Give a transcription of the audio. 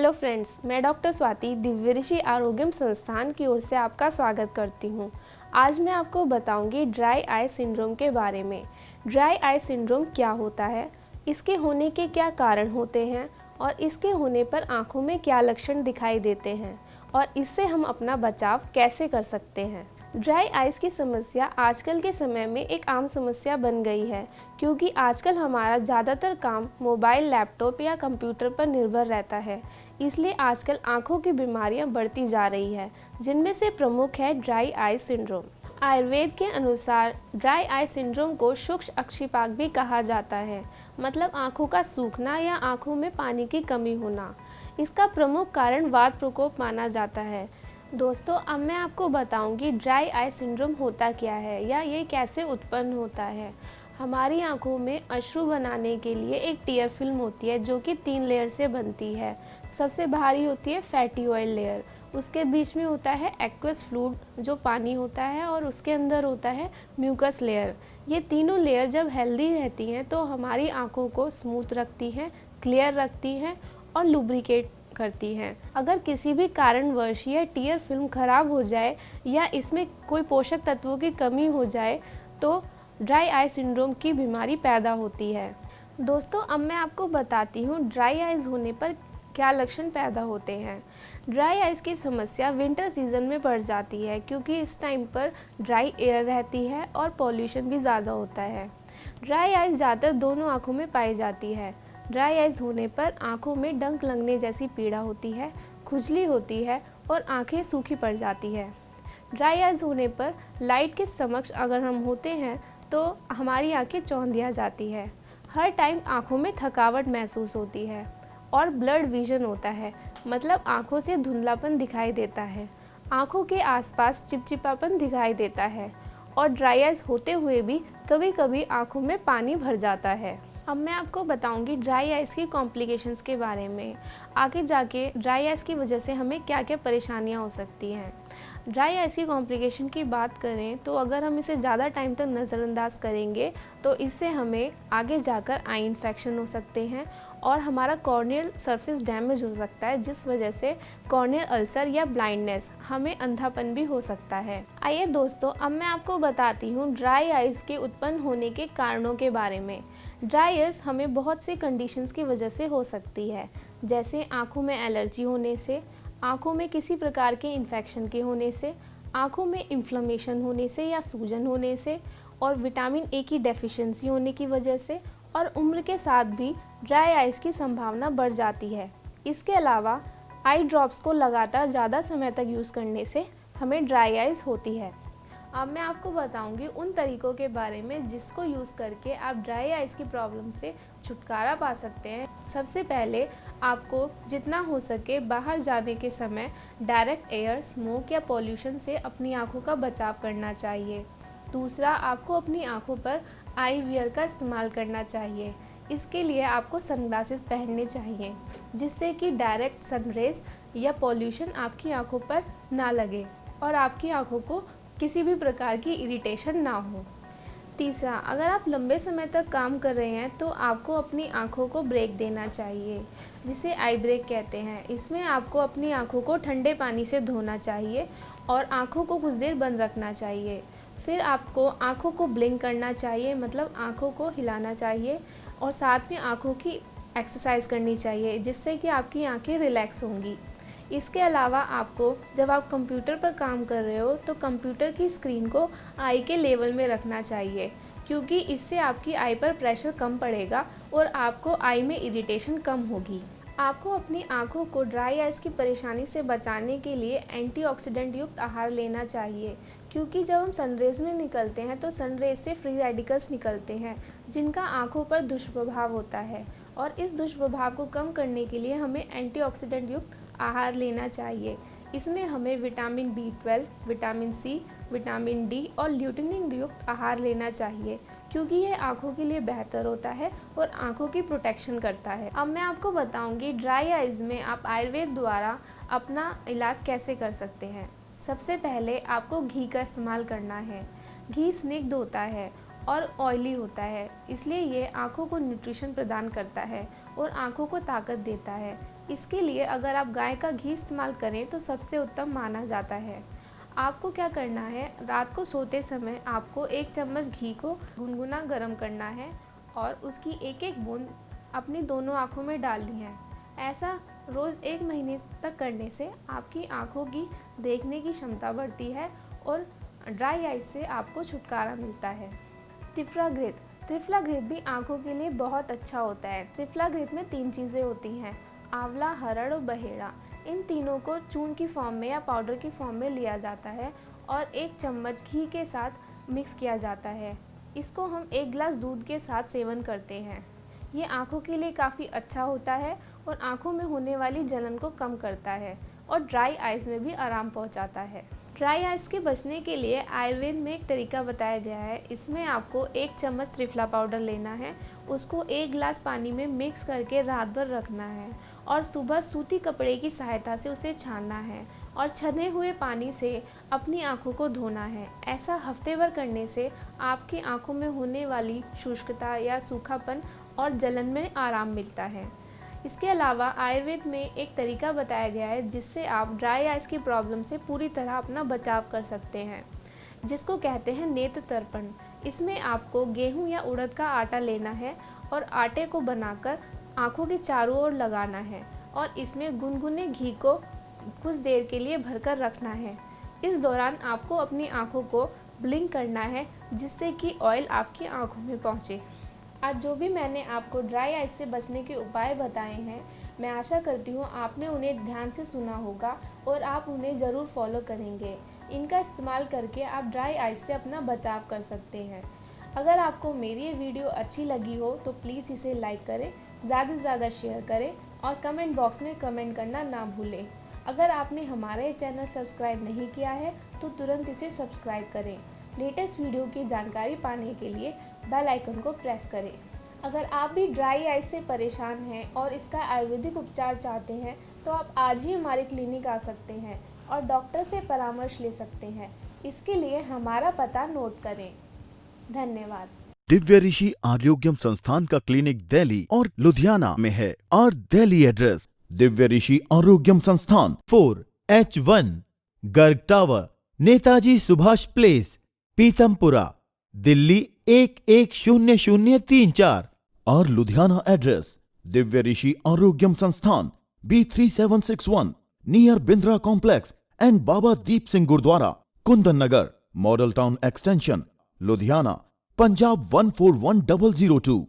Hello friends, मैं doctor Swati Divya Rishi Arogyam संस्थान की ओर से आपका स्वागत करती हूँ। आज मैं आपको बताऊंगी ड्राई आई सिंड्रोम के बारे में। ड्राई आई सिंड्रोम क्या होता है, इसके होने के क्या कारण होते हैं और इसके होने पर आँखों में क्या लक्षण दिखाई देते हैं और इससे हम अपना बचाव कैसे कर सकते हैं। ड्राई आइज़ की समस्या आजकल के समय में एक आम समस्या बन गई है, क्योंकि आजकल हमारा ज़्यादातर काम मोबाइल, लैपटॉप या कंप्यूटर पर निर्भर रहता है। इसलिए आजकल आँखों की बीमारियां बढ़ती जा रही है, जिनमें से प्रमुख है ड्राई आई सिंड्रोम। आयुर्वेद के अनुसार ड्राई आई सिंड्रोम को शुष्क अक्षिपाक भी कहा जाता है, मतलब आँखों का सूखना या आँखों में पानी की कमी होना। इसका प्रमुख कारण वात प्रकोप माना जाता है। दोस्तों, अब मैं आपको बताऊंगी ड्राई आई सिंड्रोम होता क्या है या ये कैसे उत्पन्न होता है। हमारी आंखों में अश्रु बनाने के लिए एक टीयर फिल्म होती है जो कि 3 लेयर से बनती है। सबसे बाहरी होती है फैटी ऑयल लेयर, उसके बीच में होता है एक्वस फ्लूइड जो पानी होता है और उसके अंदर होता है म्यूकस लेयर। ये तीनों लेयर जब हेल्दी रहती हैं तो हमारी आंखों को स्मूथ रखती हैं, क्लियर रखती हैं और लुब्रिकेट करती हैं। अगर किसी भी कारणवश यह टीयर फिल्म खराब हो जाए या इसमें कोई पोषक तत्वों की कमी हो जाए तो ड्राई आई सिंड्रोम की बीमारी पैदा होती है। दोस्तों, अब मैं आपको बताती हूँ ड्राई आइज़ होने पर क्या लक्षण पैदा होते हैं। ड्राई आइज़ की समस्या विंटर सीजन में बढ़ जाती है, क्योंकि इस टाइम पर ड्राई एयर रहती है और पॉल्यूशन भी ज़्यादा होता है। ड्राई आइज़ ज़्यादातर दोनों आँखों में पाई जाती है। ड्राई आइज़ होने पर आँखों में डंक लगने जैसी पीड़ा होती है, खुजली होती है और आँखें सूखी पड़ जाती है। ड्राई आइज़ होने पर लाइट के समक्ष अगर हम होते हैं तो हमारी आँखें चौंधिया जाती है। हर टाइम आँखों में थकावट महसूस होती है और ब्लड विजन होता है, मतलब आँखों से धुंधलापन दिखाई देता है। आँखों के आसपास चिपचिपापन दिखाई देता है और ड्राई आइज़ होते हुए भी कभी कभी आँखों में पानी भर जाता है। अब मैं आपको बताऊंगी ड्राई आइज़ की कॉम्प्लिकेशंस के बारे में। आगे जाके ड्राई आइज़ की वजह से हमें क्या क्या परेशानियां हो सकती हैं। ड्राई आइज़ की कॉम्प्लिकेशन की बात करें तो अगर हम इसे ज़्यादा टाइम तक नज़रअंदाज करेंगे तो इससे हमें आगे जाकर आई इन्फेक्शन हो सकते हैं और हमारा कॉर्नियल सरफेस डैमेज हो सकता है, जिस वजह से कॉर्नियल अल्सर या ब्लाइंडनेस, हमें अंधापन भी हो सकता है। आइए दोस्तों, अब मैं आपको बताती हूँ ड्राई आइज़ के उत्पन्न होने के कारणों के बारे में। ड्राई आइज़ हमें बहुत सी कंडीशंस की वजह से हो सकती है, जैसे आँखों में एलर्जी होने से, आँखों में किसी प्रकार के इन्फेक्शन के होने से, आँखों में इन्फ्लेमेशन होने से या सूजन होने से, और विटामिन ए की डेफिशिएंसी होने की वजह से, और उम्र के साथ भी ड्राई आइज़ की संभावना बढ़ जाती है। इसके अलावा आई ड्रॉप्स को लगातार ज़्यादा समय तक यूज़ करने से हमें ड्राई आइज़ होती है। अब मैं आपको बताऊंगी उन तरीकों के बारे में जिसको यूज़ करके आप ड्राई आइज़ की प्रॉब्लम से छुटकारा पा सकते हैं। सबसे पहले आपको जितना हो सके बाहर जाने के समय डायरेक्ट एयर, स्मोक या पॉल्यूशन से अपनी आँखों का बचाव करना चाहिए। दूसरा, आपको अपनी आँखों पर आई वियर का इस्तेमाल करना चाहिए। इसके लिए आपको सनग्लासेस पहनने चाहिए, जिससे कि डायरेक्ट सनरेज या पॉल्यूशन आपकी आँखों पर ना लगे और आपकी आँखों को किसी भी प्रकार की इरिटेशन ना हो। तीसरा, अगर आप लंबे समय तक काम कर रहे हैं तो आपको अपनी आँखों को ब्रेक देना चाहिए, जिसे आई ब्रेक कहते हैं। इसमें आपको अपनी आँखों को ठंडे पानी से धोना चाहिए और आँखों को कुछ देर बंद रखना चाहिए। फिर आपको आँखों को ब्लिंक करना चाहिए, मतलब आँखों को हिलाना चाहिए, और साथ में आँखों की एक्सरसाइज करनी चाहिए, जिससे कि आपकी आँखें रिलैक्स होंगी। इसके अलावा आपको जब आप कंप्यूटर पर काम कर रहे हो तो कंप्यूटर की स्क्रीन को आई के लेवल में रखना चाहिए, क्योंकि इससे आपकी आई पर प्रेशर कम पड़ेगा और आपको आई में इरिटेशन कम होगी। आपको अपनी आँखों को ड्राई आइज़ की परेशानी से बचाने के लिए एंटीऑक्सीडेंट युक्त आहार लेना चाहिए, क्योंकि जब हम सनरेज में निकलते हैं तो सनरेज से फ्री रेडिकल्स निकलते हैं, जिनका आँखों पर दुष्प्रभाव होता है, और इस दुष्प्रभाव को कम करने के लिए हमें एंटीऑक्सीडेंट युक्त आहार लेना चाहिए। इसमें हमें vitamin B12, vitamin C, vitamin D और ल्यूटिनिन युक्त आहार लेना चाहिए, क्योंकि यह आँखों के लिए बेहतर होता है और आँखों की प्रोटेक्शन करता है। अब मैं आपको बताऊंगी ड्राई आइज़ में आप आयुर्वेद द्वारा अपना इलाज कैसे कर सकते हैं। सबसे पहले आपको घी का इस्तेमाल करना है। घी स्निग्ध होता है और ऑयली होता है, इसलिए ये आँखों को न्यूट्रिशन प्रदान करता है और आँखों को ताकत देता है। इसके लिए अगर आप गाय का घी इस्तेमाल करें तो सबसे उत्तम माना जाता है। आपको क्या करना है, रात को सोते समय आपको 1 चम्मच घी को गुनगुना गर्म करना है और उसकी एक एक बूंद अपनी दोनों आँखों में डालनी है। ऐसा रोज़ 1 महीने तक करने से आपकी आँखों की देखने की क्षमता बढ़ती है और ड्राई आइज से आपको छुटकारा मिलता है। त्रिफला घृत भी आँखों के लिए बहुत अच्छा होता है। त्रिफला घृत में 3 चीज़ें होती हैं, आंवला, हरड़ और बहेड़ा। इन तीनों को चूर्ण की फॉर्म में या पाउडर की फॉर्म में लिया जाता है और 1 चम्मच घी के साथ मिक्स किया जाता है। इसको हम 1 गिलास दूध के साथ सेवन करते हैं। ये आँखों के लिए काफ़ी अच्छा होता है और आँखों में होने वाली जलन को कम करता है और ड्राई आइज़ में भी आराम पहुँचाता है। ड्राई आइज़ के बचने के लिए आयुर्वेद में एक तरीका बताया गया है। इसमें आपको 1 चम्मच त्रिफला पाउडर लेना है, उसको 1 गिलास पानी में मिक्स करके रात भर रखना है और सुबह सूती कपड़े की सहायता से उसे छानना है और छने हुए पानी से अपनी आँखों को धोना है। ऐसा हफ्ते भर करने से आपकी आँखों में होने वाली शुष्कता या सूखापन और जलन में आराम मिलता है। इसके अलावा आयुर्वेद में एक तरीका बताया गया है जिससे आप ड्राई आइज़ की प्रॉब्लम से पूरी तरह अपना बचाव कर सकते हैं, जिसको कहते हैं नेत्र तर्पण। इसमें आपको गेहूं या उड़द का आटा लेना है और आटे को बनाकर आँखों के चारों ओर लगाना है और इसमें गुनगुने घी को कुछ देर के लिए भरकर रखना है। इस दौरान आपको अपनी आँखों को ब्लिंक करना है जिससे कि ऑयल आपकी आँखों में पहुँचे। आज जो भी मैंने आपको ड्राई आइज से बचने के उपाय बताए हैं, मैं आशा करती हूँ आपने उन्हें ध्यान से सुना होगा और आप उन्हें ज़रूर फॉलो करेंगे। इनका इस्तेमाल करके आप ड्राई आइज से अपना बचाव कर सकते हैं। अगर आपको मेरी ये वीडियो अच्छी लगी हो तो प्लीज़ इसे लाइक करें, ज़्यादा से ज़्यादा शेयर करें और कमेंट बॉक्स में कमेंट करना ना भूलें। अगर आपने हमारा ये चैनल सब्सक्राइब नहीं किया है तो तुरंत इसे सब्सक्राइब करें। लेटेस्ट वीडियो की जानकारी पाने के लिए बेल आइकन को प्रेस करें। अगर आप भी ड्राई आइज से परेशान हैं और इसका आयुर्वेदिक उपचार चाहते हैं तो आप आज ही हमारे क्लिनिक आ सकते हैं और डॉक्टर से परामर्श ले सकते हैं। इसके लिए हमारा पता नोट करें। धन्यवाद। दिव्य ऋषि आरोग्यम संस्थान का क्लिनिक दिल्ली और लुधियाना में है और Delhi address Divya Rishi Arogyam Sansthan 4H1 Garg tower, Netaji Subhash place, Pitampura, Delhi 110034 और Ludhiana address Divya Rishi Arogyam Sansthan B3761 near Bindra complex and Baba Deep Singh Gurudwara, Kundan Nagar, model town extension, Ludhiana, Punjab 141002।